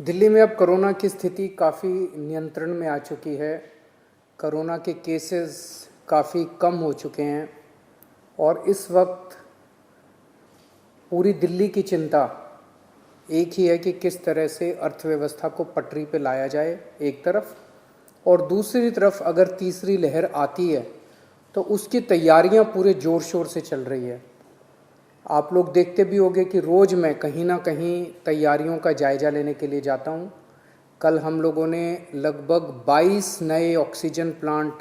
दिल्ली में अब कोरोना की स्थिति काफ़ी नियंत्रण में आ चुकी है। कोरोना के केसेस काफ़ी कम हो चुके हैं और इस वक्त पूरी दिल्ली की चिंता एक ही है कि किस तरह से अर्थव्यवस्था को पटरी पे लाया जाए एक तरफ, और दूसरी तरफ अगर तीसरी लहर आती है तो उसकी तैयारियां पूरे ज़ोर शोर से चल रही है। आप लोग देखते भी होंगे कि रोज़ मैं कहीं ना कहीं तैयारियों का जायज़ा लेने के लिए जाता हूँ। कल हम लोगों ने लगभग 22 नए ऑक्सीजन प्लांट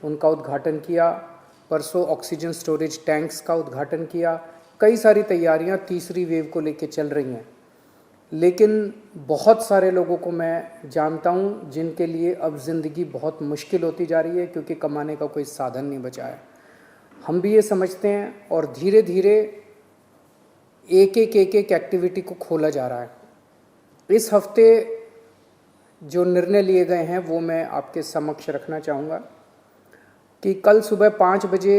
उनका उद्घाटन किया, परसों ऑक्सीजन स्टोरेज टैंक्स का उद्घाटन किया। कई सारी तैयारियां तीसरी वेव को लेकर चल रही हैं, लेकिन बहुत सारे लोगों को मैं जानता हूं जिनके लिए अब ज़िंदगी बहुत मुश्किल होती जा रही है क्योंकि कमाने का कोई साधन नहीं बचा है। हम भी ये समझते हैं और धीरे धीरे एक एक एक्टिविटी को खोला जा रहा है। इस हफ्ते जो निर्णय लिए गए हैं वो मैं आपके समक्ष रखना चाहूँगा कि कल सुबह 5 बजे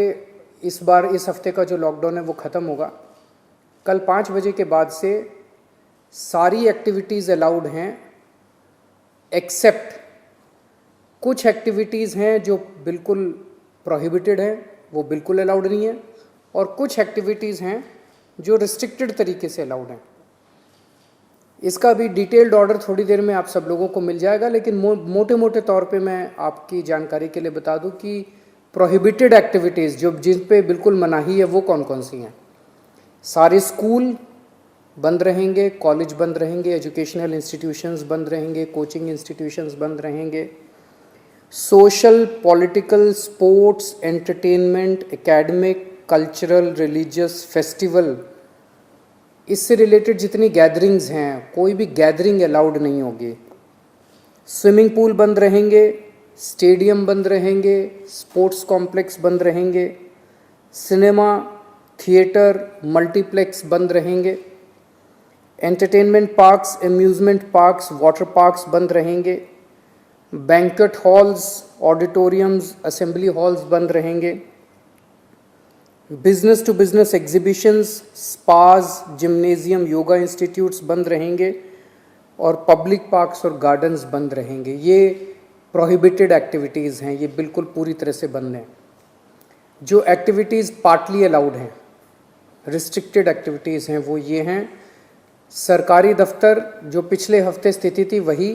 इस बार इस हफ्ते का जो लॉकडाउन है वो ख़त्म होगा। कल 5 बजे के बाद से सारी एक्टिविटीज़ अलाउड हैं, एक्सेप्ट कुछ एक्टिविटीज़ हैं जो बिल्कुल प्रोहिबिटेड हैं, वो बिल्कुल अलाउड नहीं है, और कुछ एक्टिविटीज़ हैं जो रिस्ट्रिक्टेड तरीके से अलाउड हैं। इसका भी डिटेल्ड ऑर्डर थोड़ी देर में आप सब लोगों को मिल जाएगा, लेकिन मोटे मोटे तौर पे मैं आपकी जानकारी के लिए बता दूं कि प्रोहिबिटेड एक्टिविटीज़ जो जिन पे बिल्कुल मनाही है वो कौन कौन सी हैं। सारे स्कूल बंद रहेंगे, कॉलेज बंद रहेंगे, एजुकेशनल इंस्टीट्यूशंस बंद रहेंगे, कोचिंग इंस्टीट्यूशंस बंद रहेंगे, social, political, sports, entertainment, academic, cultural, religious, festival, इससे रिलेटेड जितनी गैदरिंग्स हैं कोई भी गैदरिंग अलाउड नहीं होगी। स्विमिंग पूल बंद रहेंगे, स्टेडियम बंद रहेंगे, स्पोर्ट्स कॉम्प्लेक्स बंद रहेंगे, सिनेमा, थिएटर, मल्टीप्लेक्स बंद रहेंगे, entertainment parks, amusement parks, water parks बंद रहेंगे, banquet halls, auditoriums, assembly halls बंद रहेंगे, business to business exhibitions, spas, gymnasium, yoga institutes बंद रहेंगे, और पब्लिक पार्क्स और गार्डन्स बंद रहेंगे। ये प्रोहिबिटेड एक्टिविटीज़ हैं, ये बिल्कुल पूरी तरह से बंद हैं। जो एक्टिविटीज़ पार्टली अलाउड हैं, रिस्ट्रिक्टेड एक्टिविटीज़ हैं, वो ये हैं। सरकारी दफ्तर, जो पिछले हफ्ते स्थिति थी वही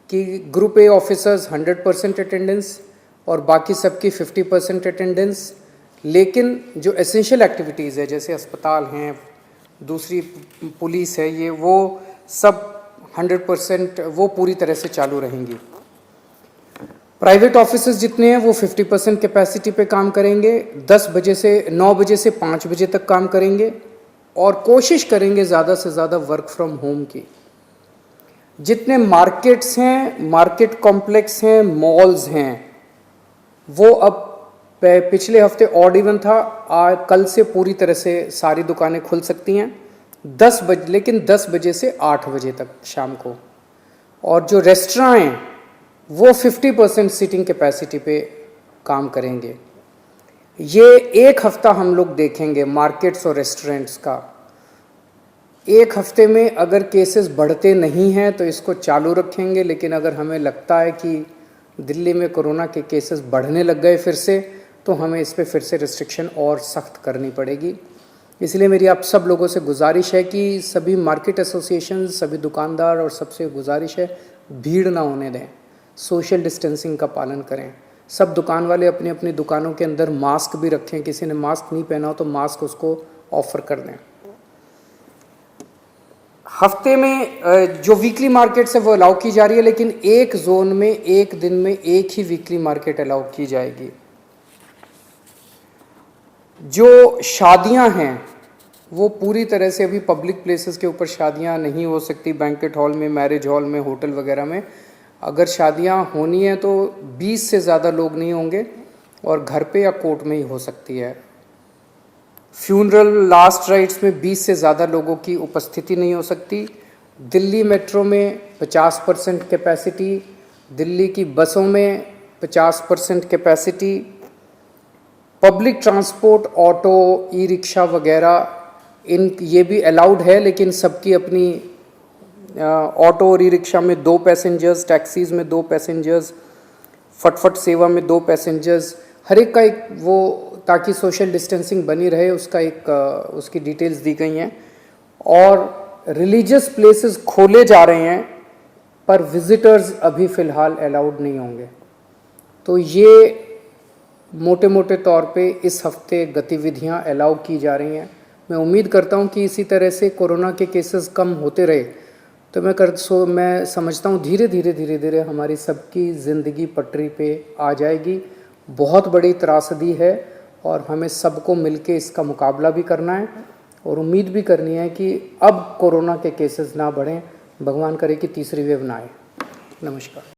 कि ग्रुप ए ऑफिसर्स 100% अटेंडेंस और बाकी सबकी 50% अटेंडेंस, लेकिन जो एसेंशियल एक्टिविटीज़ है जैसे अस्पताल हैं, दूसरी पुलिस है, ये वो सब 100% वो पूरी तरह से चालू रहेंगी। प्राइवेट ऑफिसेज जितने हैं वो 50% कैपेसिटी पे काम करेंगे, 10 बजे से 9 बजे से 5 बजे तक काम करेंगे और कोशिश करेंगे ज़्यादा से ज़्यादा वर्क फ्रॉम होम की। जितने मार्केट्स हैं, मार्केट कॉम्प्लेक्स हैं, मॉल्स हैं, वो अब पिछले हफ्ते ऑड इवन था, कल से पूरी तरह से सारी दुकानें खुल सकती हैं 10 बजे, लेकिन 10 बजे से 8 बजे तक शाम को। और जो रेस्टोरेंट हैं वो 50% सीटिंग कैपेसिटी पे काम करेंगे। ये एक हफ्ता हम लोग देखेंगे मार्केट्स और रेस्टोरेंट्स का। एक हफ्ते में अगर केसेस बढ़ते नहीं हैं तो इसको चालू रखेंगे, लेकिन अगर हमें लगता है कि दिल्ली में कोरोना के केसेस बढ़ने लग गए फिर से, तो हमें इस पे फिर से रिस्ट्रिक्शन और सख्त करनी पड़ेगी। इसलिए मेरी आप सब लोगों से गुजारिश है कि सभी मार्केट एसोसिएशन, सभी दुकानदार और सबसे गुजारिश है भीड़ ना होने दें, सोशल डिस्टेंसिंग का पालन करें। सब दुकान वाले अपनी अपनी दुकानों के अंदर मास्क भी रखें, किसी ने मास्क नहीं पहना हो तो मास्क उसको ऑफर कर दें। हफ्ते में जो वीकली मार्केट्स है वो अलाउ की जा रही है, लेकिन एक जोन में एक दिन में एक ही वीकली मार्केट अलाउ की जाएगी। जो शादियां हैं वो पूरी तरह से अभी पब्लिक प्लेसेस के ऊपर शादियां नहीं हो सकती, बैंक्वेट हॉल में, मैरिज हॉल में, होटल वगैरह में। अगर शादियां होनी है तो 20 से ज़्यादा लोग नहीं होंगे और घर पे या कोर्ट में ही हो सकती है। फ्यूनरल, लास्ट राइट्स में 20 से ज़्यादा लोगों की उपस्थिति नहीं हो सकती। दिल्ली मेट्रो में 50% कैपेसिटी, दिल्ली की बसों में 50% capacity, public transport, auto, e rickshaw वगैरह, इन ये भी अलाउड है, लेकिन सबकी अपनी ऑटो और ई रिक्शा में 2 पैसेंजर्स, टैक्सीज़ में 2 पैसेंजर्स, फटफट सेवा में 2 पैसेंजर्स, हर एक का एक वो, ताकि सोशल डिस्टेंसिंग बनी रहे उसका एक उसकी डिटेल्स दी गई हैं। और रिलीजियस प्लेसेस खोले जा रहे हैं पर विजिटर्स अभी फ़िलहाल अलाउड नहीं होंगे। तो ये मोटे मोटे तौर पे इस हफ्ते गतिविधियां अलाउ की जा रही हैं। मैं उम्मीद करता हूं कि इसी तरह से कोरोना के केसेस कम होते रहे तो मैं समझता हूं धीरे धीरे हमारी सबकी ज़िंदगी पटरी पे आ जाएगी। बहुत बड़ी त्रासदी है और हमें सबको मिलके इसका मुकाबला भी करना है और उम्मीद भी करनी है कि अब कोरोना के केसेस ना बढ़ें, भगवान करे कि तीसरी वेव ना आए। नमस्कार।